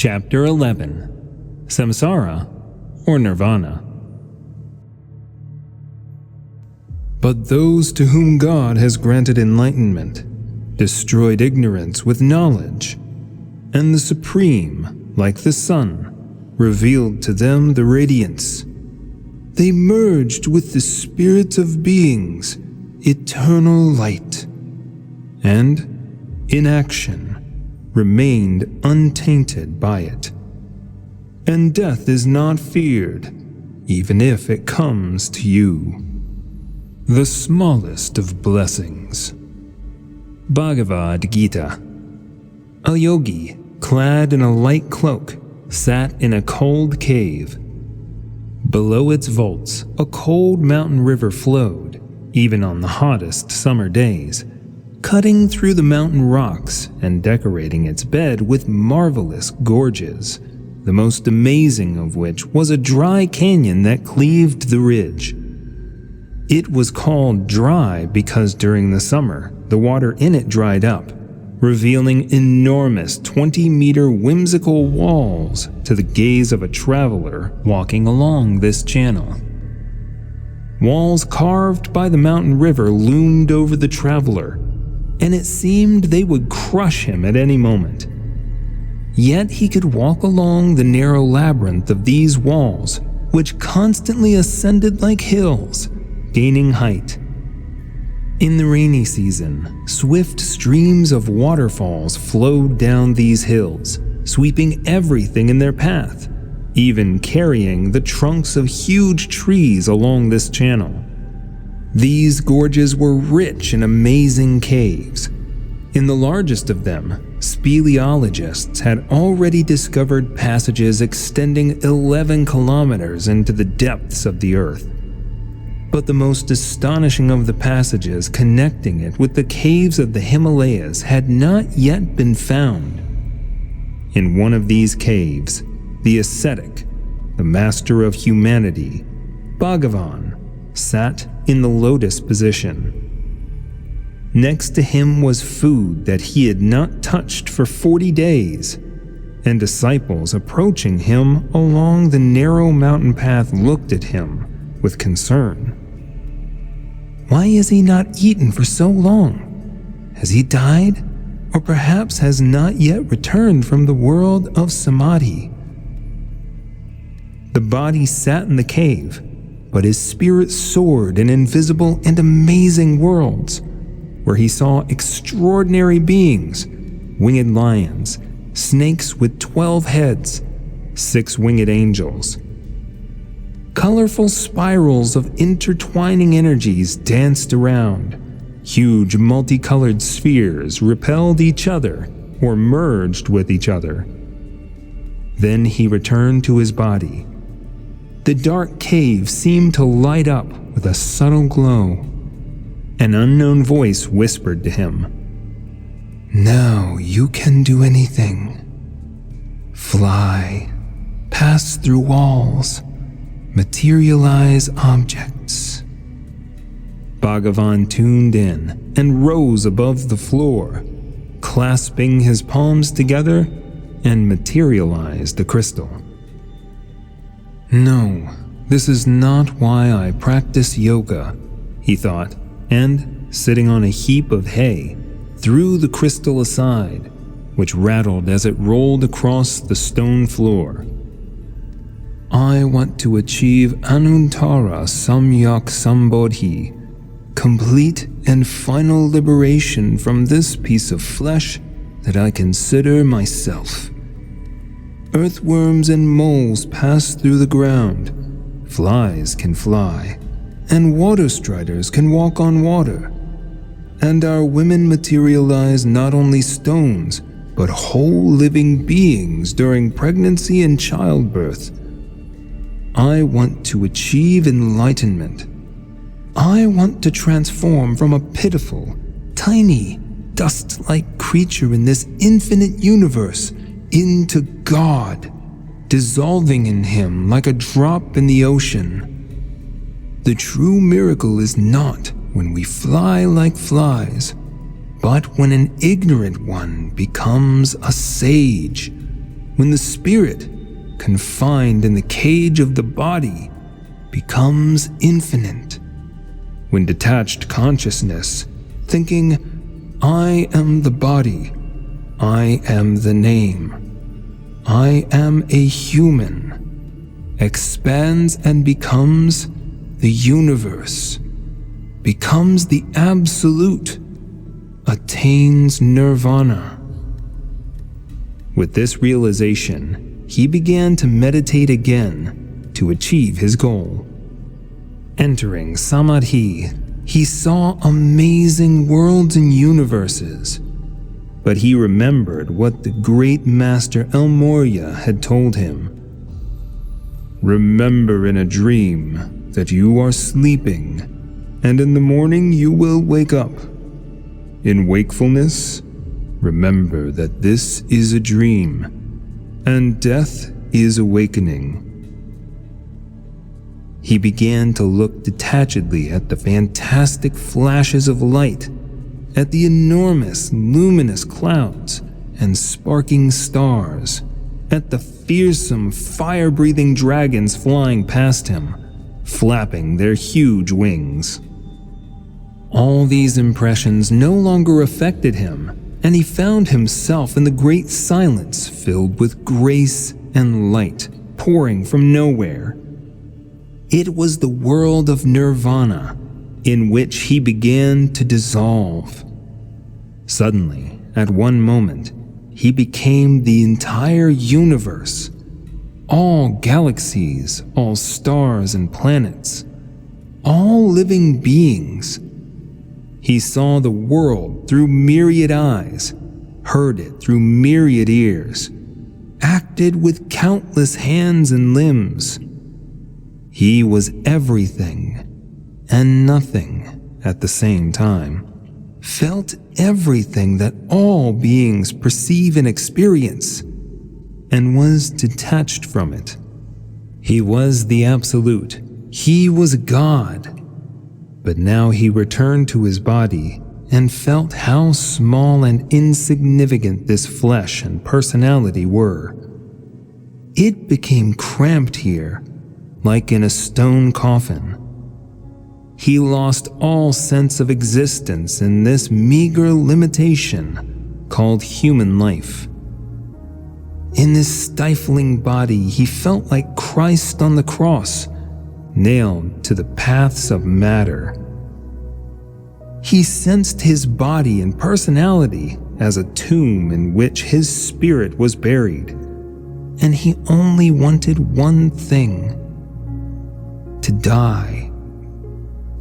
Chapter 11. Samsara or Nirvana. But those to whom God has granted enlightenment destroyed ignorance with knowledge, and the Supreme, like the sun, revealed to them the radiance. They merged with the spirit of beings, eternal light, and, in action, remained untainted by it. And death is not feared, even if it comes to you. The smallest of blessings. Bhagavad Gita. A yogi, clad in a light cloak, sat in a cold cave. Below its vaults, a cold mountain river flowed, even on the hottest summer days, cutting through the mountain rocks and decorating its bed with marvelous gorges, the most amazing of which was a dry canyon that cleaved the ridge. It was called dry because during the summer, the water in it dried up, revealing enormous 20-meter whimsical walls to the gaze of a traveler walking along this channel. Walls carved by the mountain river loomed over the traveler, and it seemed they would crush him at any moment. Yet he could walk along the narrow labyrinth of these walls, which constantly ascended like hills, gaining height. In the rainy season, swift streams of waterfalls flowed down these hills, sweeping everything in their path, even carrying the trunks of huge trees along this channel. These gorges were rich in amazing caves. In the largest of them, speleologists had already discovered passages extending 11 kilometers into the depths of the earth. But the most astonishing of the passages connecting it with the caves of the Himalayas had not yet been found. In one of these caves, the ascetic, the master of humanity, Bhagavan, sat in the lotus position. Next to him was food that he had not touched for 40 days, and disciples approaching him along the narrow mountain path looked at him with concern. Why has he not eaten for so long? Has he died, or perhaps has not yet returned from the world of samadhi? The body sat in the cave, but his spirit soared in invisible and amazing worlds, where he saw extraordinary beings, winged lions, snakes with 12 heads, 6 winged angels. Colorful spirals of intertwining energies danced around. Huge multicolored spheres repelled each other or merged with each other. Then he returned to his body. The dark cave seemed to light up with a subtle glow. An unknown voice whispered to him, "Now you can do anything. Fly, pass through walls, materialize objects." Bhagavan tuned in and rose above the floor, clasping his palms together and materialized the crystal. "No, this is not why I practice yoga," he thought, and, sitting on a heap of hay, threw the crystal aside, which rattled as it rolled across the stone floor. "I want to achieve Anuttara Samyak Sambodhi, complete and final liberation from this piece of flesh that I consider myself. Earthworms and moles pass through the ground, flies can fly, and water striders can walk on water. And our women materialize not only stones, but whole living beings during pregnancy and childbirth. I want to achieve enlightenment. I want to transform from a pitiful, tiny, dust-like creature in this infinite universe into God, dissolving in him like a drop in the ocean. The true miracle is not when we fly like flies, but when an ignorant one becomes a sage, when the spirit, confined in the cage of the body, becomes infinite. When detached consciousness, thinking, I am the body, I am the name, I am a human, expands and becomes the universe, becomes the absolute, attains nirvana. With this realization, he began to meditate again to achieve his goal. Entering samadhi, he saw amazing worlds and universes, but he remembered what the great master El Morya had told him. Remember in a dream that you are sleeping, and in the morning you will wake up. In wakefulness, remember that this is a dream, and death is awakening. He began to look detachedly at the fantastic flashes of light, at the enormous luminous clouds and sparking stars, at the fearsome fire-breathing dragons flying past him, flapping their huge wings. All these impressions no longer affected him, and he found himself in the great silence filled with grace and light pouring from nowhere. It was the world of Nirvana, in which he began to dissolve. Suddenly, at one moment, he became the entire universe, all galaxies, all stars and planets, all living beings. He saw the world through myriad eyes, heard it through myriad ears, acted with countless hands and limbs. He was everything and nothing at the same time, felt everything that all beings perceive and experience, and was detached from it. He was the Absolute. He was God. But now he returned to his body and felt how small and insignificant this flesh and personality were. It became cramped here, like in a stone coffin. He lost all sense of existence in this meager limitation called human life. In this stifling body, he felt like Christ on the cross, nailed to the paths of matter. He sensed his body and personality as a tomb in which his spirit was buried, and he only wanted one thing: to die,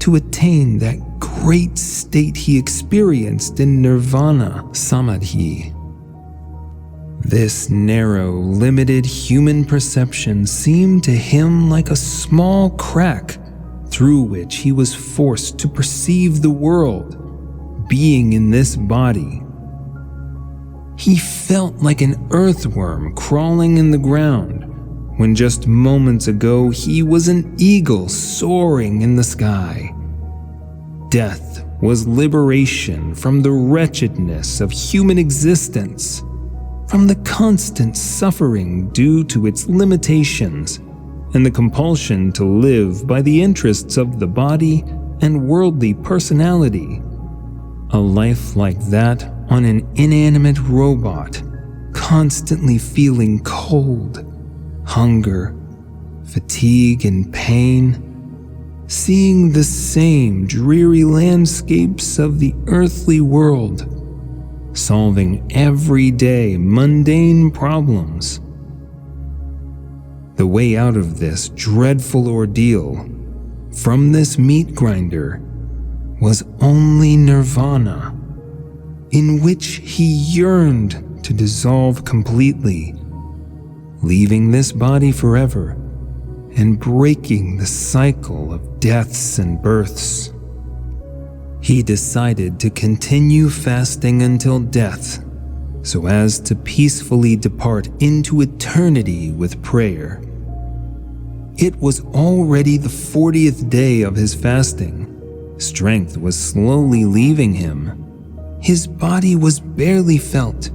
to attain that great state he experienced in Nirvana Samadhi. This narrow, limited human perception seemed to him like a small crack through which he was forced to perceive the world, being in this body. He felt like an earthworm crawling in the ground, when just moments ago he was an eagle soaring in the sky. Death was liberation from the wretchedness of human existence, from the constant suffering due to its limitations, and the compulsion to live by the interests of the body and worldly personality. A life like that on an inanimate robot, constantly feeling cold, hunger, fatigue, and pain, seeing the same dreary landscapes of the earthly world, solving everyday mundane problems. The way out of this dreadful ordeal, from this meat grinder, was only Nirvana, in which he yearned to dissolve completely, leaving this body forever and breaking the cycle of deaths and births. He decided to continue fasting until death, so as to peacefully depart into eternity with prayer. It was already the 40th day of his fasting. Strength was slowly leaving him. His body was barely felt,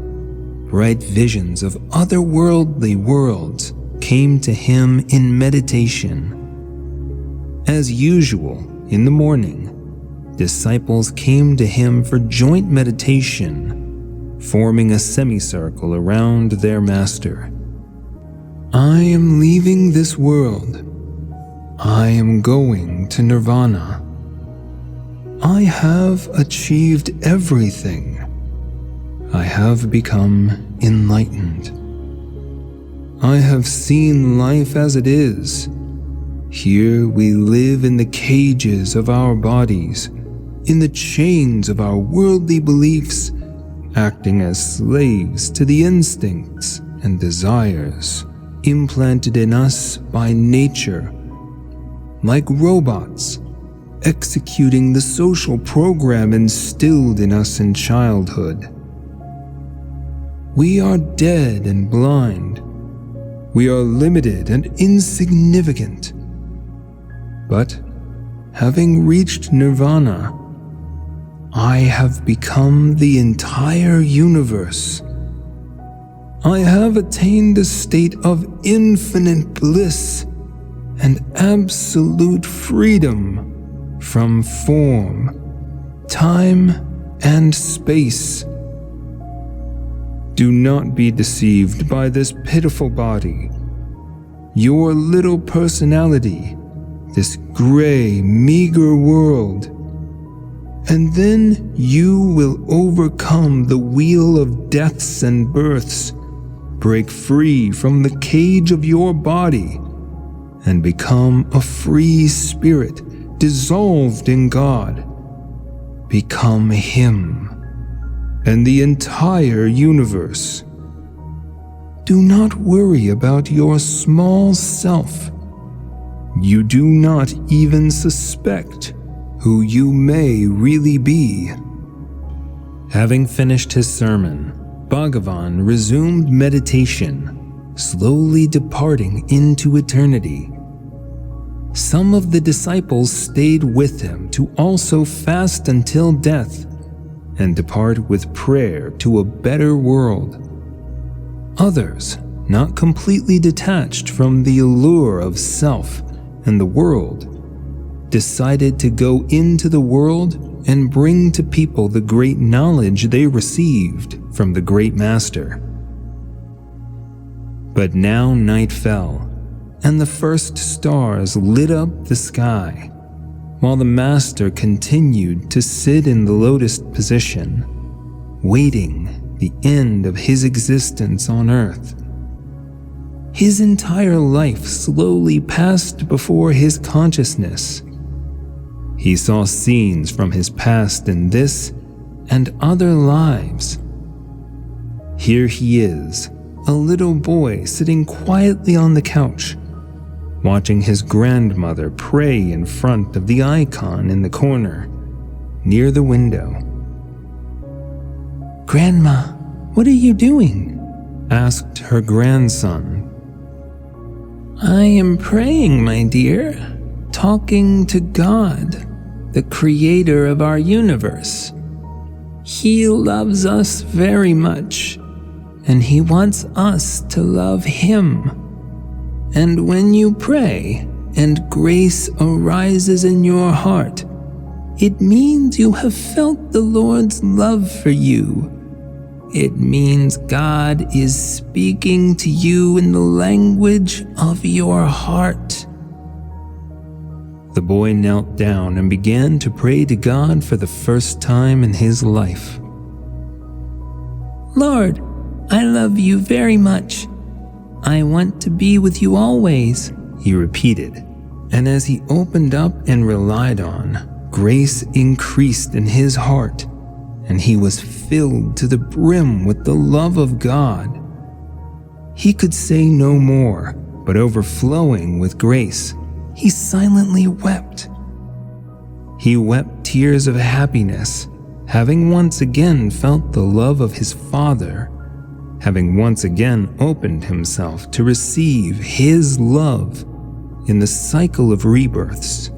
bright visions of otherworldly worlds came to him in meditation. As usual, in the morning, disciples came to him for joint meditation, forming a semicircle around their master. I am leaving this world. I am going to Nirvana. I have achieved everything. I have become enlightened. I have seen life as it is. Here we live in the cages of our bodies, in the chains of our worldly beliefs, acting as slaves to the instincts and desires implanted in us by nature, like robots, executing the social program instilled in us in childhood. We are dead and blind. We are limited and insignificant. But having reached Nirvana, I have become the entire universe. I have attained a state of infinite bliss and absolute freedom from form, time, and space. Do not be deceived by this pitiful body. Your little personality, this gray, meager world. And then you will overcome the wheel of deaths and births, break free from the cage of your body, and become a free spirit dissolved in God. Become Him and the entire universe. Do not worry about your small self. You do not even suspect who you may really be. Having finished his sermon, Bhagavan resumed meditation, slowly departing into eternity. Some of the disciples stayed with him to also fast until death and depart with prayer to a better world. Others, not completely detached from the allure of self and the world, decided to go into the world and bring to people the great knowledge they received from the great master. But now night fell, and the first stars lit up the sky, while the master continued to sit in the lotus position, waiting the end of his existence on earth. His entire life slowly passed before his consciousness. He saw scenes from his past in this and other lives. Here he is, a little boy sitting quietly on the couch, watching his grandmother pray in front of the icon in the corner, near the window. "Grandma, what are you doing?" asked her grandson. "I am praying, my dear, talking to God, the creator of our universe. He loves us very much, and He wants us to love Him. And when you pray and grace arises in your heart, it means you have felt the Lord's love for you. It means God is speaking to you in the language of your heart." The boy knelt down and began to pray to God for the first time in his life. "Lord, I love you very much. I want to be with you always," he repeated. And as he opened up and relied on, grace increased in his heart, and he was filled to the brim with the love of God. He could say no more, but overflowing with grace, he silently wept. He wept tears of happiness, having once again felt the love of his Father, having once again opened himself to receive His love in the cycle of rebirths.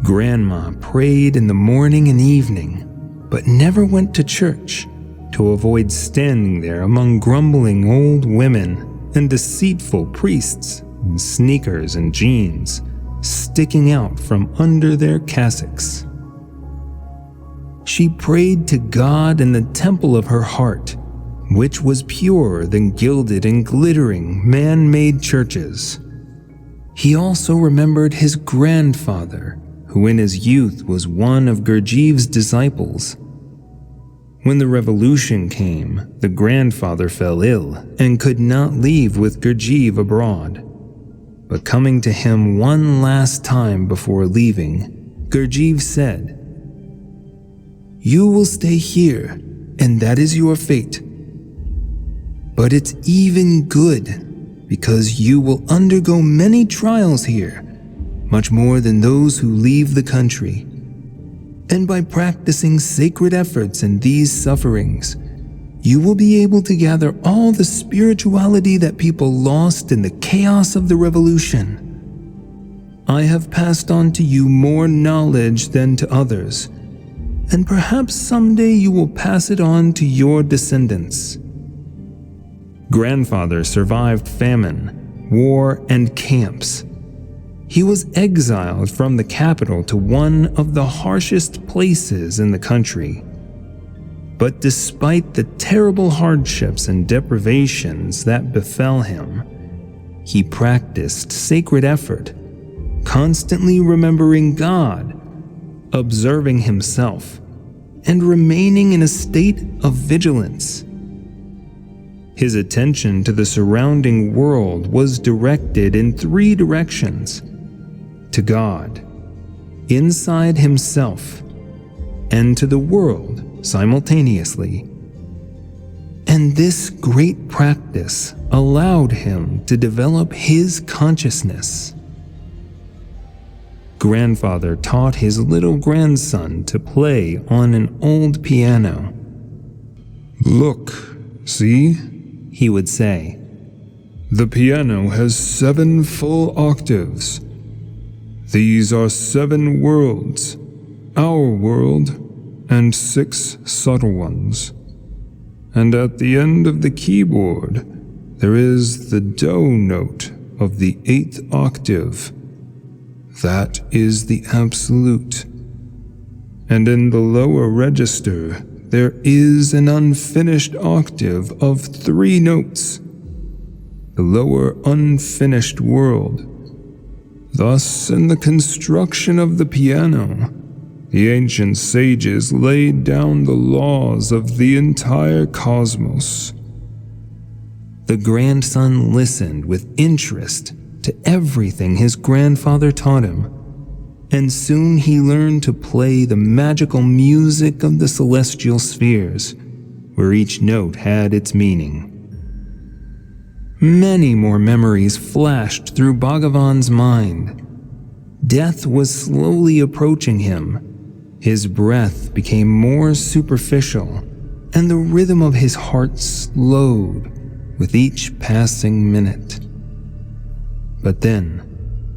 Grandma prayed in the morning and evening, but never went to church to avoid standing there among grumbling old women and deceitful priests in sneakers and jeans sticking out from under their cassocks. She prayed to God in the temple of her heart, which was purer than gilded and glittering man-made churches. He also remembered his grandfather, who in his youth was one of Gurdjieff's disciples. When the revolution came, the grandfather fell ill and could not leave with Gurdjieff abroad. But coming to him one last time before leaving, Gurdjieff said, "You will stay here, and that is your fate. But it's even good, because you will undergo many trials here, much more than those who leave the country. And by practicing sacred efforts in these sufferings, you will be able to gather all the spirituality that people lost in the chaos of the revolution. I have passed on to you more knowledge than to others, and perhaps someday you will pass it on to your descendants." Grandfather survived famine, war, and camps. He was exiled from the capital to one of the harshest places in the country. But despite the terrible hardships and deprivations that befell him, he practiced sacred effort, constantly remembering God, observing himself, and remaining in a state of vigilance. His attention to the surrounding world was directed in 3 directions: to God, inside himself, and to the world simultaneously. And this great practice allowed him to develop his consciousness. Grandfather taught his little grandson to play on an old piano. "Look, see?" he would say. "The piano has 7 full octaves. These are 7 worlds, our world, and 6 subtle ones. And at the end of the keyboard, there is the do note of the 8th octave. That is the absolute. And in the lower register, there is an unfinished octave of 3 notes, the lower unfinished world. Thus, in the construction of the piano, the ancient sages laid down the laws of the entire cosmos." The grandson listened with interest to everything his grandfather taught him, and soon he learned to play the magical music of the celestial spheres, where each note had its meaning. Many more memories flashed through Bhagavan's mind. Death was slowly approaching him. His breath became more superficial, and the rhythm of his heart slowed with each passing minute. But then,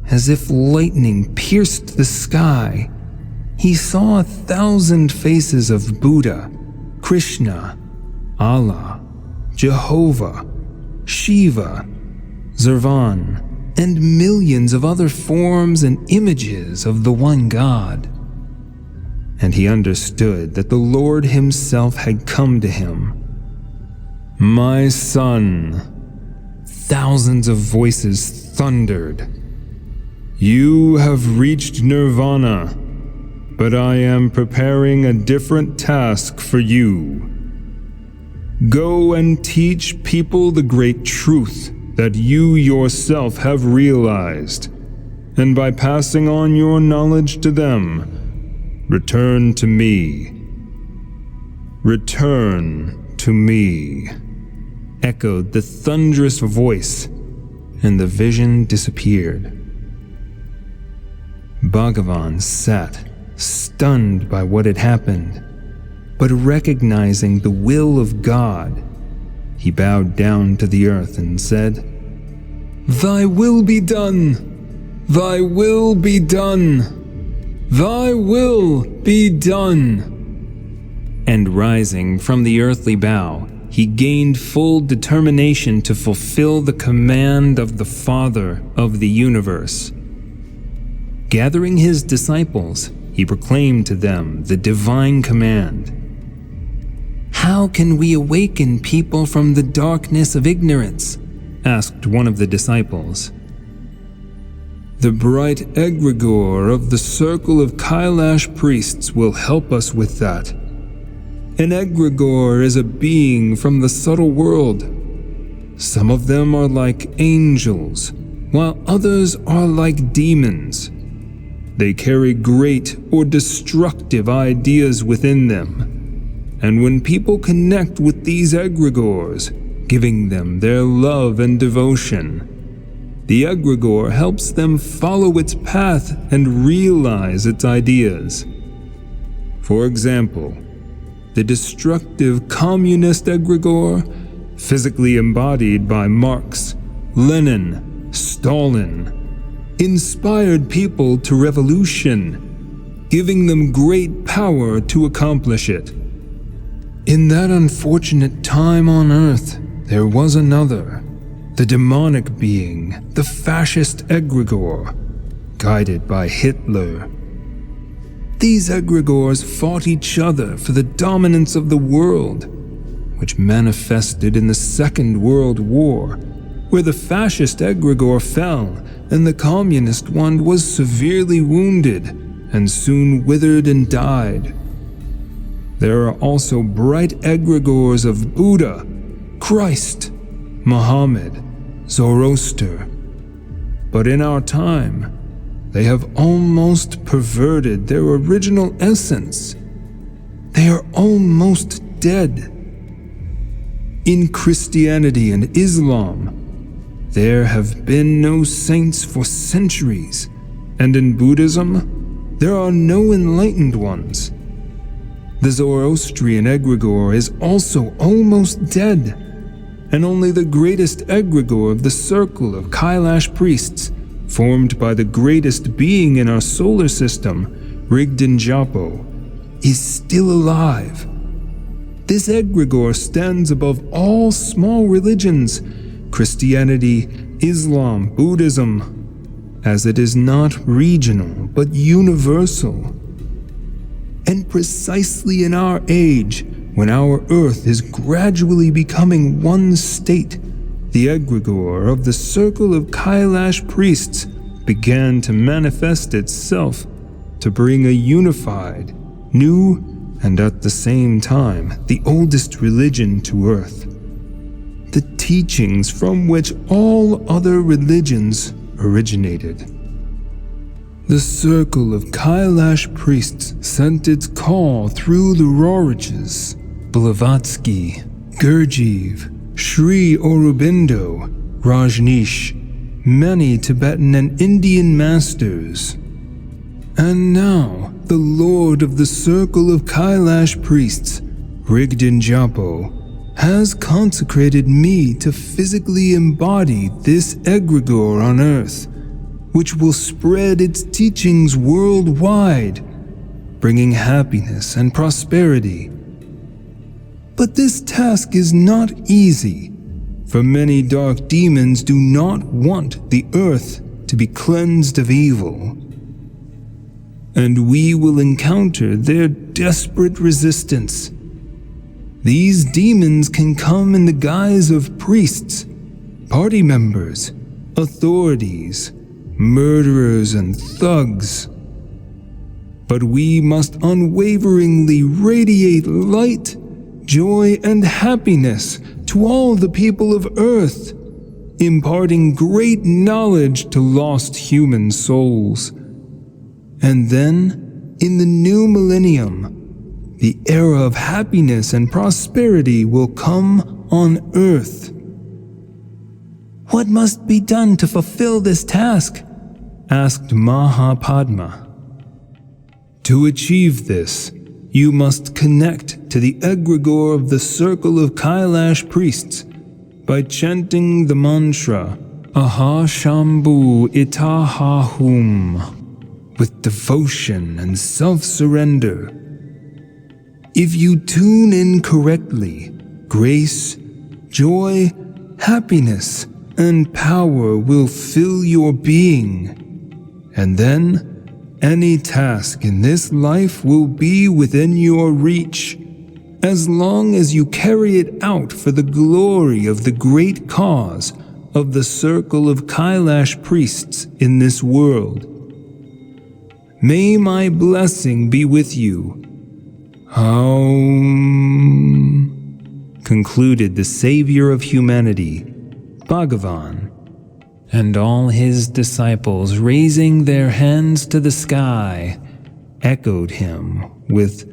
as if lightning pierced the sky, he saw 1,000 faces of Buddha, Krishna, Allah, Jehovah, Shiva, Nirvana, and millions of other forms and images of the one God. And he understood that the Lord himself had come to him. "My son," thousands of voices thundered, "you have reached Nirvana, but I am preparing a different task for you. Go and teach people the great truth that you yourself have realized, and by passing on your knowledge to them, return to me. Return to me," echoed the thunderous voice, and the vision disappeared. Bhagavan sat, stunned by what had happened, but recognizing the will of God, he bowed down to the earth and said, "Thy will be done! Thy will be done! Thy will be done!" And rising from the earthly bough, he gained full determination to fulfill the command of the Father of the universe. Gathering his disciples, he proclaimed to them the divine command. "How can we awaken people from the darkness of ignorance?" asked one of the disciples. "The bright egregore of the circle of Kailash priests will help us with that. An egregore is a being from the subtle world. Some of them are like angels, while others are like demons. They carry great or destructive ideas within them. And when people connect with these egregores, giving them their love and devotion, the egregore helps them follow its path and realize its ideas. For example, the destructive communist egregore, physically embodied by Marx, Lenin, Stalin, inspired people to revolution, giving them great power to accomplish it. In that unfortunate time on Earth, there was another, the demonic being, the fascist egregore, guided by Hitler. These egregores fought each other for the dominance of the world, which manifested in the Second World War, where the fascist egregore fell and the communist one was severely wounded and soon withered and died. There are also bright egregores of Buddha, Christ, Muhammad, Zoroaster. But in our time, they have almost perverted their original essence. They are almost dead. In Christianity and Islam, there have been no saints for centuries, and in Buddhism, there are no enlightened ones. The Zoroastrian egregore is also almost dead, and only the greatest egregore of the circle of Kailash priests, formed by the greatest being in our solar system, Rigden Japo, is still alive. This egregore stands above all small religions, Christianity, Islam, Buddhism, as it is not regional but universal. And precisely in our age, when our Earth is gradually becoming one state, the egregore of the circle of Kailash priests began to manifest itself to bring a unified, new, and at the same time, the oldest religion to Earth. The teachings from which all other religions originated. The circle of Kailash priests sent its call through the Roriches, Blavatsky, Gurdjieff, Sri Aurobindo, Rajneesh, many Tibetan and Indian masters. And now, the Lord of the Circle of Kailash priests, Rigden Japo, has consecrated me to physically embody this egregore on Earth, which will spread its teachings worldwide, bringing happiness and prosperity. But this task is not easy, for many dark demons do not want the Earth to be cleansed of evil. And we will encounter their desperate resistance. These demons can come in the guise of priests, party members, authorities, murderers, and thugs. But we must unwaveringly radiate light, joy, and happiness to all the people of Earth, imparting great knowledge to lost human souls. And then, in the new millennium, the era of happiness and prosperity will come on Earth. What must be done to fulfill this task? Asked Mahapadma. To achieve this, you must connect to the egregore of the circle of Kailash priests by chanting the mantra Aha Shambhu Itaha Hum with devotion and self-surrender. If you tune in correctly, grace, joy, happiness, and power will fill your being. And then, any task in this life will be within your reach, as long as you carry it out for the glory of the great cause of the circle of Kailash priests in this world. May my blessing be with you. Concluded the savior of humanity, Bhagavan, and all his disciples, raising their hands to the sky, echoed him with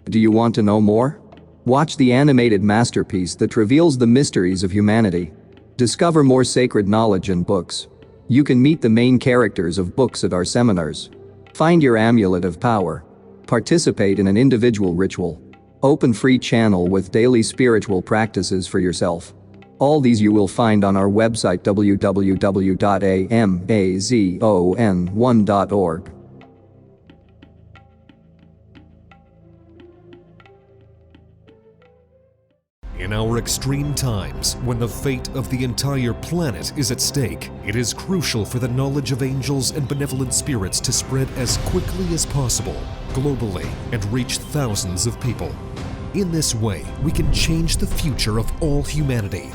Do you want to know more? Watch the animated masterpiece that reveals the mysteries of humanity. Discover more sacred knowledge in books. You can meet the main characters of books at our seminars. Find your amulet of power. Participate in an individual ritual. Open free channel with daily spiritual practices for yourself. All these you will find on our website www.amazon1.org. In our extreme times, when the fate of the entire planet is at stake, it is crucial for the knowledge of angels and benevolent spirits to spread as quickly as possible, globally, and reach thousands of people. In this way, we can change the future of all humanity.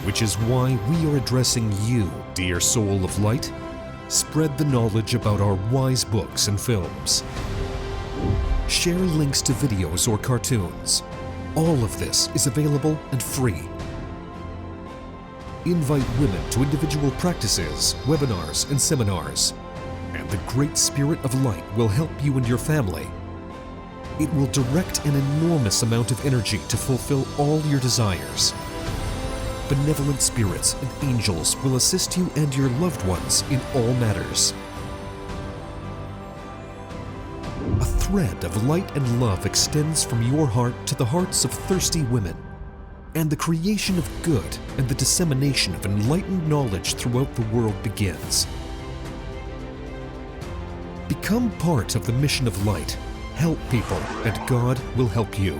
Which is why we are addressing you, dear soul of light. Spread the knowledge about our wise books and films. Share links to videos or cartoons. All of this is available and free. Invite women to individual practices, webinars, and seminars. And the Great Spirit of Light will help you and your family. It will direct an enormous amount of energy to fulfill all your desires. Benevolent spirits and angels will assist you and your loved ones in all matters. A thread of light and love extends from your heart to the hearts of thirsty women, and the creation of good and the dissemination of enlightened knowledge throughout the world begins. Become part of the mission of light. Help people, and God will help you.